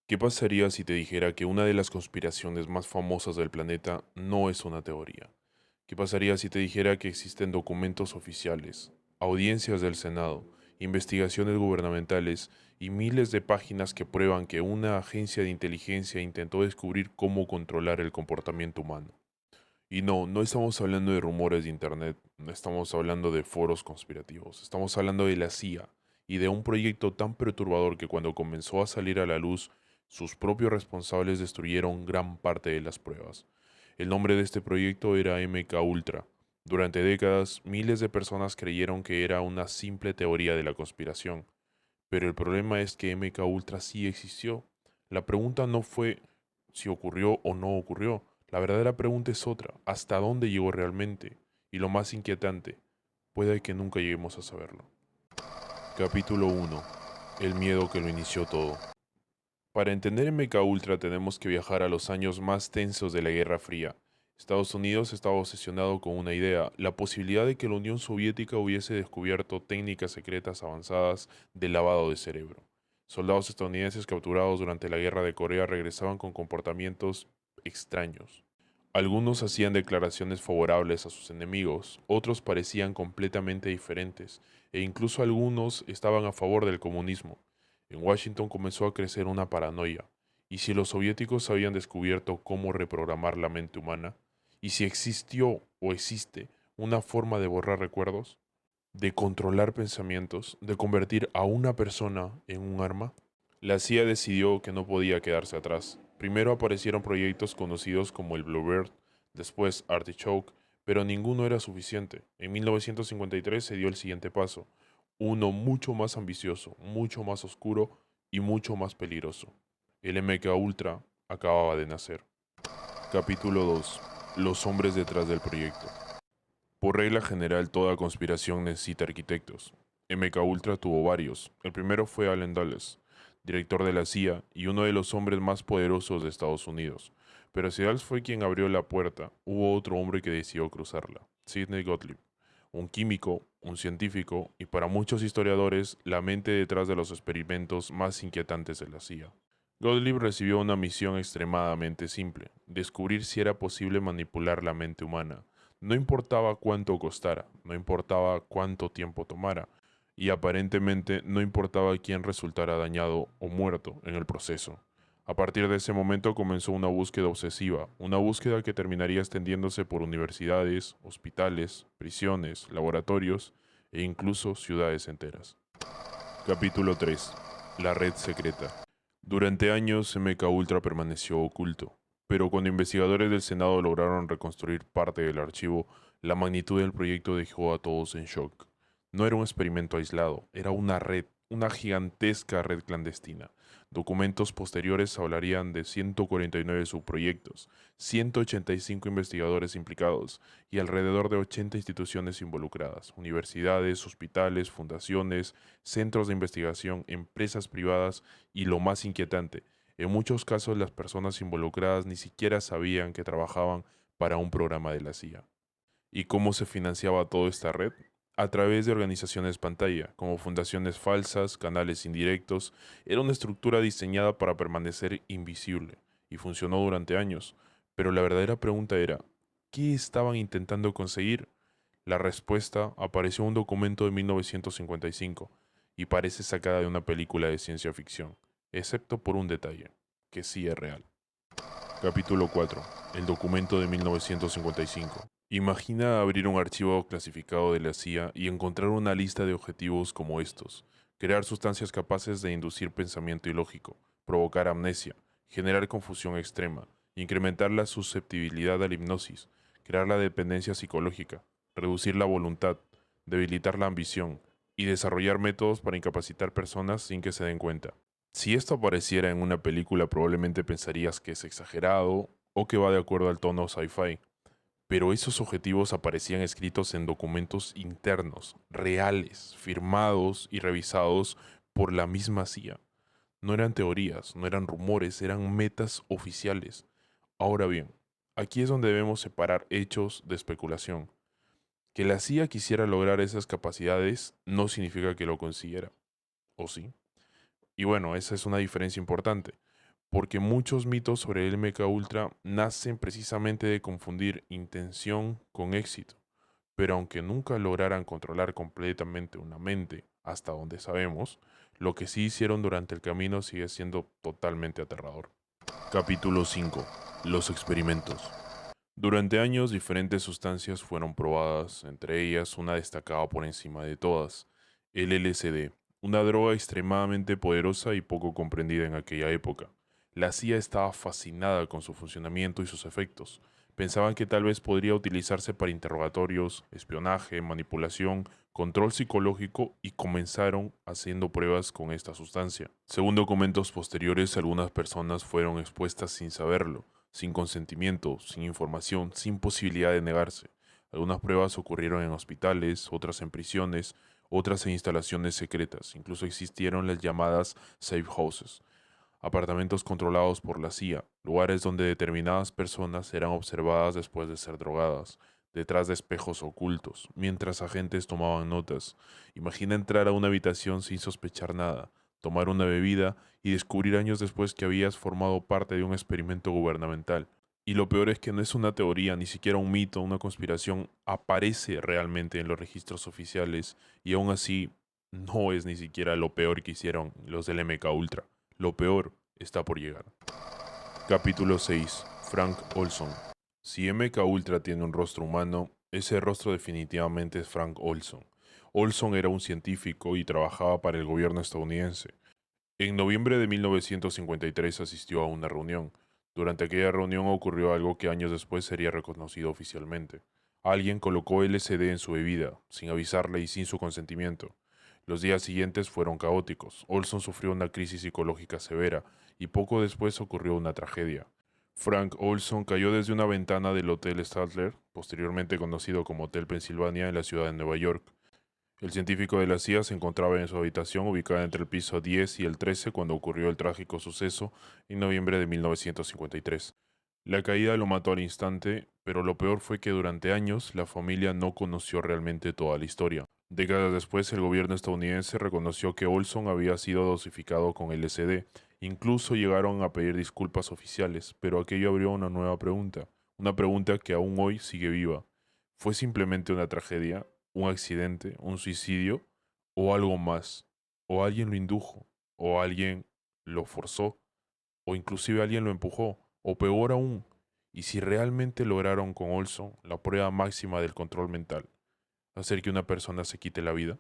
¿Qué pasaría si te dijera que una de las conspiraciones más famosas del planeta no es una teoría? ¿Qué pasaría si te dijera que existen documentos oficiales, audiencias del Senado, investigaciones gubernamentales y miles de páginas que prueban que una agencia de inteligencia intentó descubrir cómo controlar el comportamiento humano? Y no, no estamos hablando de rumores de internet, no estamos hablando de foros conspirativos, estamos hablando de la CIA y de un proyecto tan perturbador que cuando comenzó a salir a la luz, sus propios responsables destruyeron gran parte de las pruebas. El nombre de este proyecto era MK Ultra. Durante décadas, miles de personas creyeron que era una simple teoría de la conspiración, pero el problema es que MK Ultra sí existió. La pregunta no fue si ocurrió o no ocurrió. La verdadera pregunta es otra. ¿Hasta dónde llegó realmente? Y lo más inquietante, puede que nunca lleguemos a saberlo. Capítulo 1. El miedo que lo inició todo. Para entender MK Ultra tenemos que viajar a los años más tensos de la Guerra Fría. Estados Unidos estaba obsesionado con una idea, la posibilidad de que la Unión Soviética hubiese descubierto técnicas secretas avanzadas de lavado de cerebro. Soldados estadounidenses capturados durante la Guerra de Corea regresaban con comportamientos extraños. Algunos hacían declaraciones favorables a sus enemigos, otros parecían completamente diferentes, e incluso algunos estaban a favor del comunismo. En Washington comenzó a crecer una paranoia. ¿Y si los soviéticos habían descubierto cómo reprogramar la mente humana? ¿Y si existió o existe una forma de borrar recuerdos? ¿De controlar pensamientos? ¿De convertir a una persona en un arma? La CIA decidió que no podía quedarse atrás. Primero aparecieron proyectos conocidos como el Bluebird, después Artichoke, pero ninguno era suficiente. En 1953 se dio el siguiente paso, uno mucho más ambicioso, mucho más oscuro y mucho más peligroso. El MK Ultra acababa de nacer. Capítulo 2. Los hombres detrás del proyecto. Por regla general, toda conspiración necesita arquitectos. MK Ultra tuvo varios. El primero fue Allen Dulles, director de la CIA y uno de los hombres más poderosos de Estados Unidos. Pero si Dulles fue quien abrió la puerta, hubo otro hombre que decidió cruzarla, Sidney Gottlieb, un químico, un científico y para muchos historiadores la mente detrás de los experimentos más inquietantes de la CIA. Gottlieb recibió una misión extremadamente simple, descubrir si era posible manipular la mente humana. No importaba cuánto costara, no importaba cuánto tiempo tomara, y aparentemente no importaba quién resultara dañado o muerto en el proceso. A partir de ese momento comenzó una búsqueda obsesiva, una búsqueda que terminaría extendiéndose por universidades, hospitales, prisiones, laboratorios e incluso ciudades enteras. Capítulo 3. La red secreta. Durante años MK Ultra permaneció oculto, pero cuando investigadores del Senado lograron reconstruir parte del archivo, la magnitud del proyecto dejó a todos en shock. No era un experimento aislado, era una red, una gigantesca red clandestina. Documentos posteriores hablarían de 149 subproyectos, 185 investigadores implicados y alrededor de 80 instituciones involucradas, universidades, hospitales, fundaciones, centros de investigación, empresas privadas y lo más inquietante, en muchos casos las personas involucradas ni siquiera sabían que trabajaban para un programa de la CIA. ¿Y cómo se financiaba toda esta red? A través de organizaciones pantalla, como fundaciones falsas, canales indirectos. Era una estructura diseñada para permanecer invisible y funcionó durante años. Pero la verdadera pregunta era, ¿qué estaban intentando conseguir? La respuesta apareció en un documento de 1955 y parece sacada de una película de ciencia ficción, excepto por un detalle, que sí es real. Capítulo 4. El documento de 1955. Imagina abrir un archivo clasificado de la CIA y encontrar una lista de objetivos como estos. Crear sustancias capaces de inducir pensamiento ilógico, provocar amnesia, generar confusión extrema, incrementar la susceptibilidad a la hipnosis, crear la dependencia psicológica, reducir la voluntad, debilitar la ambición y desarrollar métodos para incapacitar personas sin que se den cuenta. Si esto apareciera en una película probablemente pensarías que es exagerado o que va de acuerdo al tono sci-fi, pero esos objetivos aparecían escritos en documentos internos, reales, firmados y revisados por la misma CIA. No eran teorías, no eran rumores, eran metas oficiales. Ahora bien, aquí es donde debemos separar hechos de especulación. Que la CIA quisiera lograr esas capacidades no significa que lo consiguiera, ¿o sí? Y bueno, esa es una diferencia importante. porque muchos mitos sobre el MK Ultra nacen precisamente de confundir intención con éxito. Pero aunque nunca lograran controlar completamente una mente, hasta donde sabemos, lo que sí hicieron durante el camino sigue siendo totalmente aterrador. Capítulo 5. Los experimentos. Durante años diferentes sustancias fueron probadas, entre ellas una destacada por encima de todas, el LSD, una droga extremadamente poderosa y poco comprendida en aquella época. La CIA estaba fascinada con su funcionamiento y sus efectos. Pensaban que tal vez podría utilizarse para interrogatorios, espionaje, manipulación, control psicológico y comenzaron haciendo pruebas con esta sustancia. Según documentos posteriores, algunas personas fueron expuestas sin saberlo, sin consentimiento, sin información, sin posibilidad de negarse. Algunas pruebas ocurrieron en hospitales, otras en prisiones, otras en instalaciones secretas. Incluso existieron las llamadas safe houses, apartamentos controlados por la CIA, lugares donde determinadas personas eran observadas después de ser drogadas, detrás de espejos ocultos, mientras agentes tomaban notas. Imagina entrar a una habitación sin sospechar nada, tomar una bebida y descubrir años después que habías formado parte de un experimento gubernamental. Y lo peor es que no es una teoría, ni siquiera un mito, una conspiración, aparece realmente en los registros oficiales y aún así no es ni siquiera lo peor que hicieron los del MK Ultra. Lo peor está por llegar. Capítulo 6. Frank Olson. Si MK Ultra tiene un rostro humano, ese rostro definitivamente es Frank Olson. Olson era un científico y trabajaba para el gobierno estadounidense. En noviembre de 1953 asistió a una reunión. Durante aquella reunión ocurrió algo que años después sería reconocido oficialmente. Alguien colocó LSD en su bebida, sin avisarle y sin su consentimiento. Los días siguientes fueron caóticos. Olson sufrió una crisis psicológica severa y poco después ocurrió una tragedia. Frank Olson cayó desde una ventana del Hotel Statler, posteriormente conocido como Hotel Pensilvania, en la ciudad de Nueva York. El científico de la CIA se encontraba en su habitación ubicada entre el piso 10 y el 13 cuando ocurrió el trágico suceso en noviembre de 1953. La caída lo mató al instante, pero lo peor fue que durante años la familia no conoció realmente toda la historia. Décadas después, el gobierno estadounidense reconoció que Olson había sido dosificado con LSD. Incluso llegaron a pedir disculpas oficiales, pero aquello abrió una pregunta que aún hoy sigue viva. ¿Fue simplemente una tragedia, un accidente, un suicidio o algo más? ¿O alguien lo indujo? ¿O alguien lo forzó? ¿O inclusive alguien lo empujó? O peor aún, ¿y si realmente lograron con Olson la prueba máxima del control mental, hacer que una persona se quite la vida?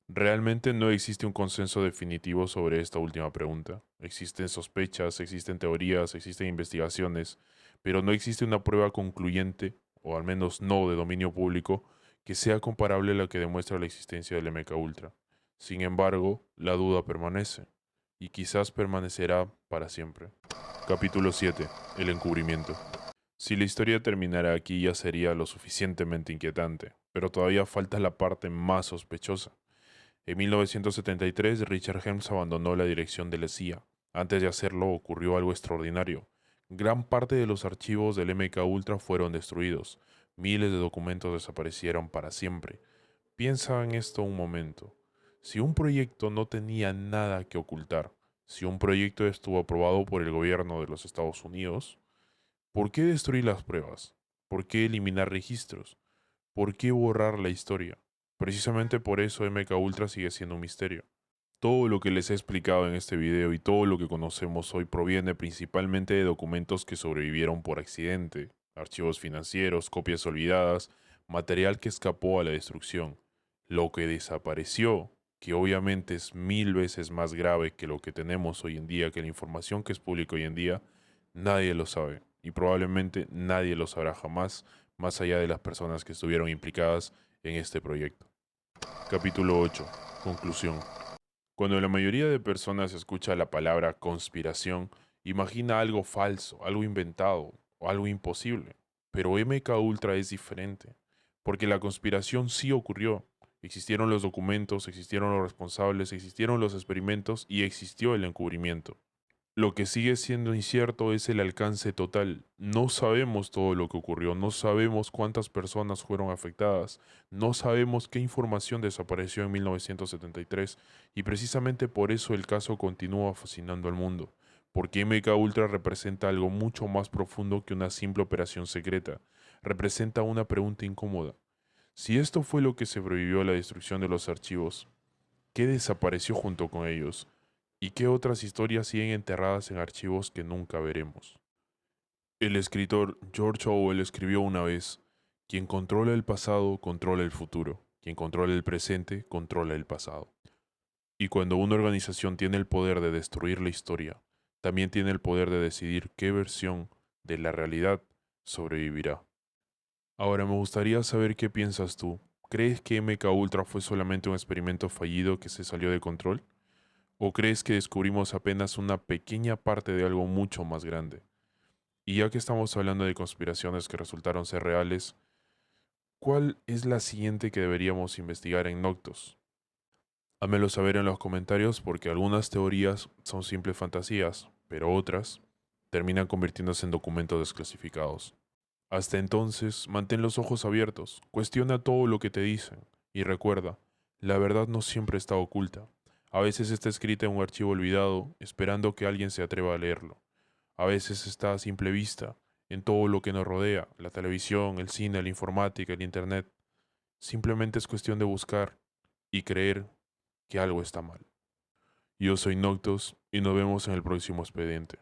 Realmente no existe un consenso definitivo sobre esta última pregunta. Existen sospechas, existen teorías, existen investigaciones, pero no existe una prueba concluyente, o al menos no de dominio público, que sea comparable a la que demuestra la existencia del MK Ultra. Sin embargo, la duda permanece, y quizás permanecerá para siempre. Capítulo 7. El encubrimiento. Si la historia terminara aquí ya sería lo suficientemente inquietante, pero todavía falta la parte más sospechosa. En 1973, Richard Helms abandonó la dirección de la CIA. Antes de hacerlo, ocurrió algo extraordinario. Gran parte de los archivos del MK Ultra fueron destruidos. Miles de documentos desaparecieron para siempre. Piensa en esto un momento. Si un proyecto no tenía nada que ocultar, si un proyecto estuvo aprobado por el gobierno de los Estados Unidos, ¿por qué destruir las pruebas? ¿Por qué eliminar registros? ¿Por qué borrar la historia? Precisamente por eso MK Ultra sigue siendo un misterio. Todo lo que les he explicado en este video y todo lo que conocemos hoy proviene principalmente de documentos que sobrevivieron por accidente, archivos financieros, copias olvidadas, material que escapó a la destrucción. Lo que desapareció, que obviamente es 1000 veces más grave que lo que tenemos hoy en día, que la información que es pública hoy en día, nadie lo sabe y probablemente nadie lo sabrá jamás, más allá de las personas que estuvieron implicadas en este proyecto. Capítulo 8. Conclusión. Cuando la mayoría de personas escucha la palabra conspiración, imagina algo falso, algo inventado o algo imposible. Pero MK Ultra es diferente, porque la conspiración sí ocurrió. Existieron los documentos, existieron los responsables, existieron los experimentos y existió el encubrimiento. Lo que sigue siendo incierto es el alcance total. No sabemos todo lo que ocurrió, no sabemos cuántas personas fueron afectadas, no sabemos qué información desapareció en 1973 y precisamente por eso el caso continúa fascinando al mundo, porque MK Ultra representa algo mucho más profundo que una simple operación secreta. Representa una pregunta incómoda. Si esto fue lo que sobrevivió a la destrucción de los archivos, ¿qué desapareció junto con ellos? ¿Y qué otras historias siguen enterradas en archivos que nunca veremos? El escritor George Orwell escribió una vez: quien controla el pasado controla el futuro, quien controla el presente controla el pasado. Y cuando una organización tiene el poder de destruir la historia, también tiene el poder de decidir qué versión de la realidad sobrevivirá. Ahora me gustaría saber qué piensas tú. ¿Crees que MK Ultra fue solamente un experimento fallido que se salió de control? ¿O crees que descubrimos apenas una pequeña parte de algo mucho más grande? Y ya que estamos hablando de conspiraciones que resultaron ser reales, ¿cuál es la siguiente que deberíamos investigar en Noctos? Hámelo saber en los comentarios porque algunas teorías son simples fantasías, pero otras terminan convirtiéndose en documentos desclasificados. Hasta entonces, mantén los ojos abiertos, cuestiona todo lo que te dicen y recuerda, la verdad no siempre está oculta. A veces está escrita en un archivo olvidado, esperando que alguien se atreva a leerlo. A veces está a simple vista, en todo lo que nos rodea, la televisión, el cine, la informática, el internet. Simplemente es cuestión de buscar y creer que algo está mal. Yo soy Noctos y nos vemos en el próximo expediente.